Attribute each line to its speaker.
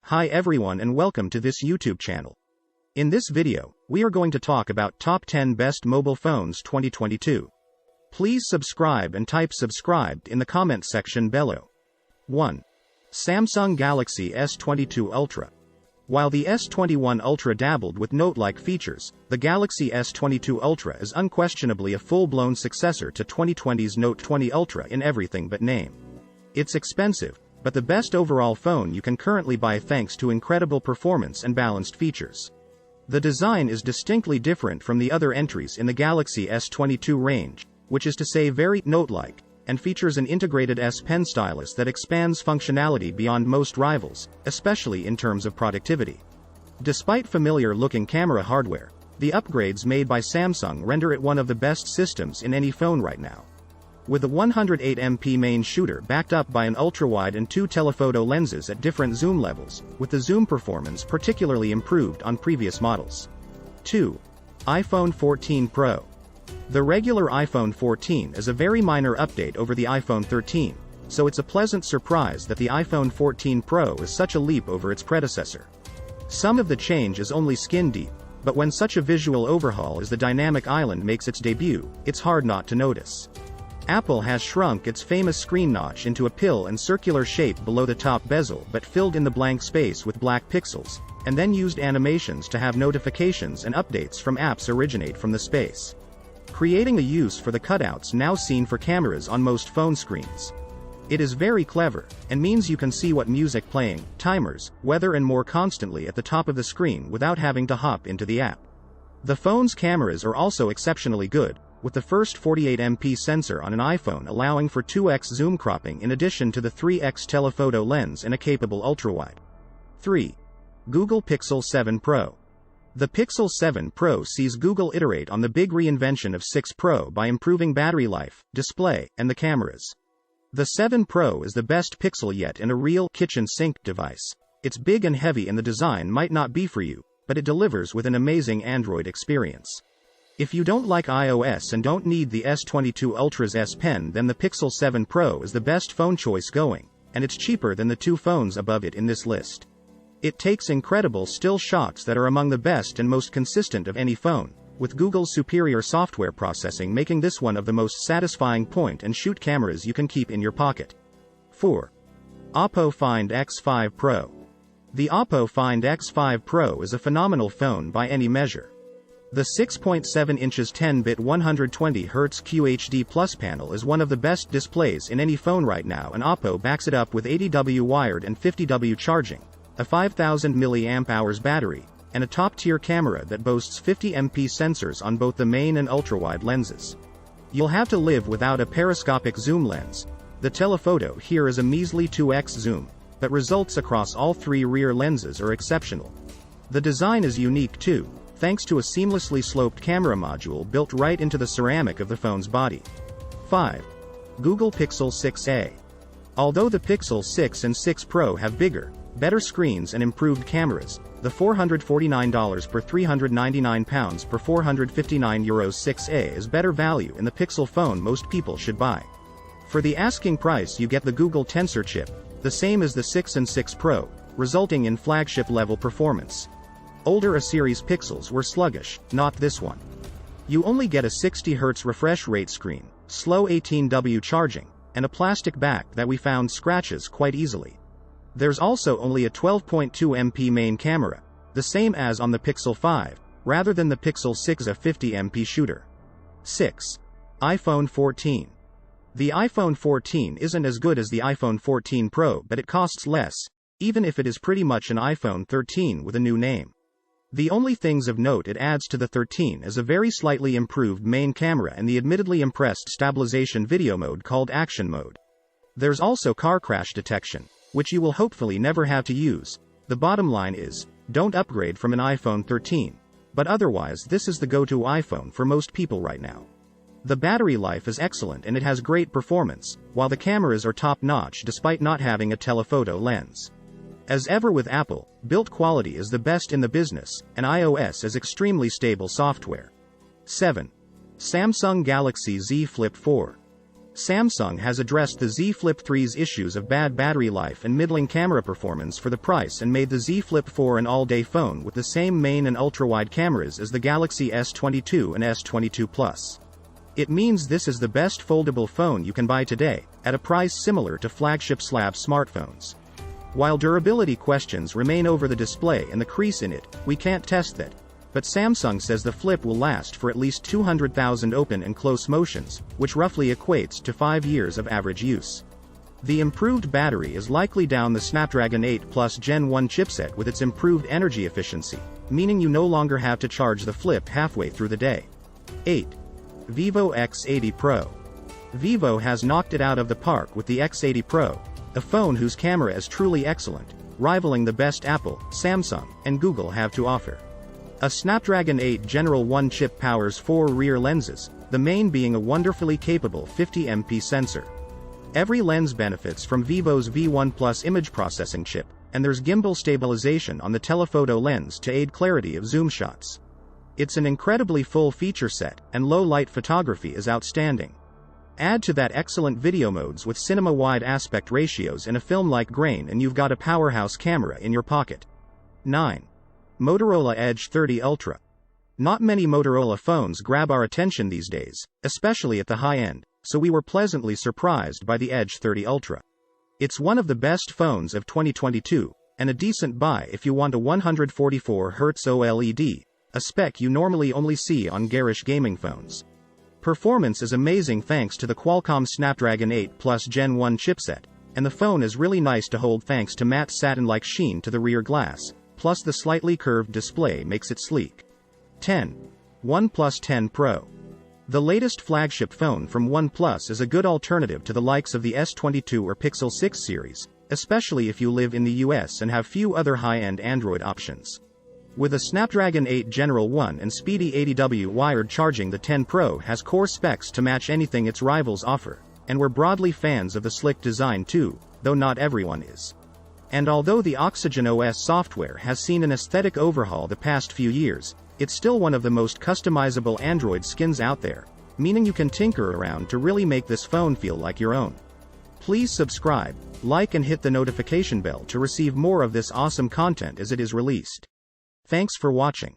Speaker 1: Hi everyone and welcome to this YouTube channel. In this video, we are going to talk about top 10 best mobile phones 2022. Please subscribe and type subscribed in the comment section below. 1. Samsung Galaxy S22 Ultra. While the S21 Ultra dabbled with Note-like features, the Galaxy S22 Ultra is unquestionably a full-blown successor to 2020's Note 20 Ultra in everything but name. It's expensive, but the best overall phone you can currently buy thanks to incredible performance and balanced features. The design is distinctly different from the other entries in the Galaxy S22 range, which is to say very Note-like, and features an integrated S Pen stylus that expands functionality beyond most rivals, especially in terms of productivity. Despite familiar-looking camera hardware, the upgrades made by Samsung render it one of the best systems in any phone right now. With a 108MP main shooter backed up by an ultra-wide and two telephoto lenses at different zoom levels, with the zoom performance particularly improved on previous models. 2. iPhone 14 Pro. The regular iPhone 14 is a very minor update over the iPhone 13, so it's a pleasant surprise that the iPhone 14 Pro is such a leap over its predecessor. Some of the change is only skin deep, but when such a visual overhaul as the dynamic island makes its debut, it's hard not to notice. Apple has shrunk its famous screen notch into a pill and circular shape below the top bezel but filled in the blank space with black pixels, and then used animations to have notifications and updates from apps originate from the space, creating a use for the cutouts now seen for cameras on most phone screens. It is very clever, and means you can see what music playing, timers, weather and more constantly at the top of the screen without having to hop into the app. The phone's cameras are also exceptionally good, with the first 48MP sensor on an iPhone allowing for 2x zoom cropping in addition to the 3x telephoto lens and a capable ultrawide. 3. Google Pixel 7 Pro. The Pixel 7 Pro sees Google iterate on the big reinvention of 6 Pro by improving battery life, display, and the cameras. The 7 Pro is the best Pixel yet and a real kitchen sink device. It's big and heavy and the design might not be for you, but it delivers with an amazing Android experience. If you don't like iOS and don't need the S22 Ultra's S Pen, then the Pixel 7 Pro is the best phone choice going, and it's cheaper than the two phones above it in this list. It takes incredible still shots that are among the best and most consistent of any phone, with Google's superior software processing making this one of the most satisfying point-and-shoot cameras you can keep in your pocket. 4. Oppo Find X5 Pro. The Oppo Find X5 Pro is a phenomenal phone by any measure. The 6.7 inches 10-bit 120Hz QHD Plus panel is one of the best displays in any phone right now, and Oppo backs it up with 80W wired and 50W charging, a 5000 mAh battery, and a top-tier camera that boasts 50MP sensors on both the main and ultra-wide lenses. You'll have to live without a periscopic zoom lens. The telephoto here is a measly 2x zoom, but results across all three rear lenses are exceptional. The design is unique too, thanks to a seamlessly sloped camera module built right into the ceramic of the phone's body. 5. Google Pixel 6a. Although the Pixel 6 and 6 Pro have bigger, better screens and improved cameras, the $449 per £399 per €459 6a is better value in the Pixel phone most people should buy. For the asking price you get the Google Tensor chip, the same as the 6 and 6 Pro, resulting in flagship-level performance. Older A-series Pixels were sluggish, not this one. You only get a 60Hz refresh rate screen, slow 18W charging, and a plastic back that we found scratches quite easily. There's also only a 12.2MP main camera, the same as on the Pixel 5, rather than the Pixel 6's 50MP shooter. 6. iPhone 14. The iPhone 14 isn't as good as the iPhone 14 Pro, but it costs less, even if it is pretty much an iPhone 13 with a new name. The only things of note it adds to the 13 is a very slightly improved main camera and the admittedly impressed stabilization video mode called Action Mode. There's also car crash detection, which you will hopefully never have to use. The bottom line is, don't upgrade from an iPhone 13, but otherwise this is the go-to iPhone for most people right now. The battery life is excellent and it has great performance, while the cameras are top-notch despite not having a telephoto lens. As ever with Apple, build quality is the best in the business, and iOS is extremely stable software. 7. Samsung Galaxy Z Flip 4. Samsung has addressed the Z Flip 3's issues of bad battery life and middling camera performance for the price and made the Z Flip 4 an all-day phone with the same main and ultra-wide cameras as the Galaxy S22 and S22 Plus. It means this is the best foldable phone you can buy today, at a price similar to flagship slab smartphones. While durability questions remain over the display and the crease in it, we can't test that. But Samsung says the Flip will last for at least 200,000 open and close motions, which roughly equates to 5 years of average use. The improved battery is likely down the Snapdragon 8 Plus Gen 1 chipset with its improved energy efficiency, meaning you no longer have to charge the Flip halfway through the day. 8. Vivo X80 Pro. Vivo has knocked it out of the park with the X80 Pro, a phone whose camera is truly excellent, rivaling the best Apple, Samsung, and Google have to offer. A Snapdragon 8 General 1 chip powers 4 rear lenses, the main being a wonderfully capable 50MP sensor. Every lens benefits from Vivo's V1 Plus image processing chip, and there's gimbal stabilization on the telephoto lens to aid clarity of zoom shots. It's an incredibly full feature set, and low-light photography is outstanding. Add to that excellent video modes with cinema-wide aspect ratios and a film-like grain and you've got a powerhouse camera in your pocket. 9. Motorola Edge 30 Ultra. Not many Motorola phones grab our attention these days, especially at the high end, so we were pleasantly surprised by the Edge 30 Ultra. It's one of the best phones of 2022, and a decent buy if you want a 144Hz OLED, a spec you normally only see on garish gaming phones. Performance is amazing thanks to the Qualcomm Snapdragon 8 Plus Gen 1 chipset, and the phone is really nice to hold thanks to matte satin-like sheen to the rear glass, plus the slightly curved display makes it sleek. 10. OnePlus 10 Pro. The latest flagship phone from OnePlus is a good alternative to the likes of the S22 or Pixel 6 series, especially if you live in the US and have few other high-end Android options. With a Snapdragon 8 General 1 and speedy 80W wired charging, the 10 Pro has core specs to match anything its rivals offer, and we're broadly fans of the slick design too, though not everyone is. And although the Oxygen OS software has seen an aesthetic overhaul the past few years, it's still one of the most customizable Android skins out there, meaning you can tinker around to really make this phone feel like your own. Please subscribe, like and hit the notification bell to receive more of this awesome content as it is released. Thanks for watching.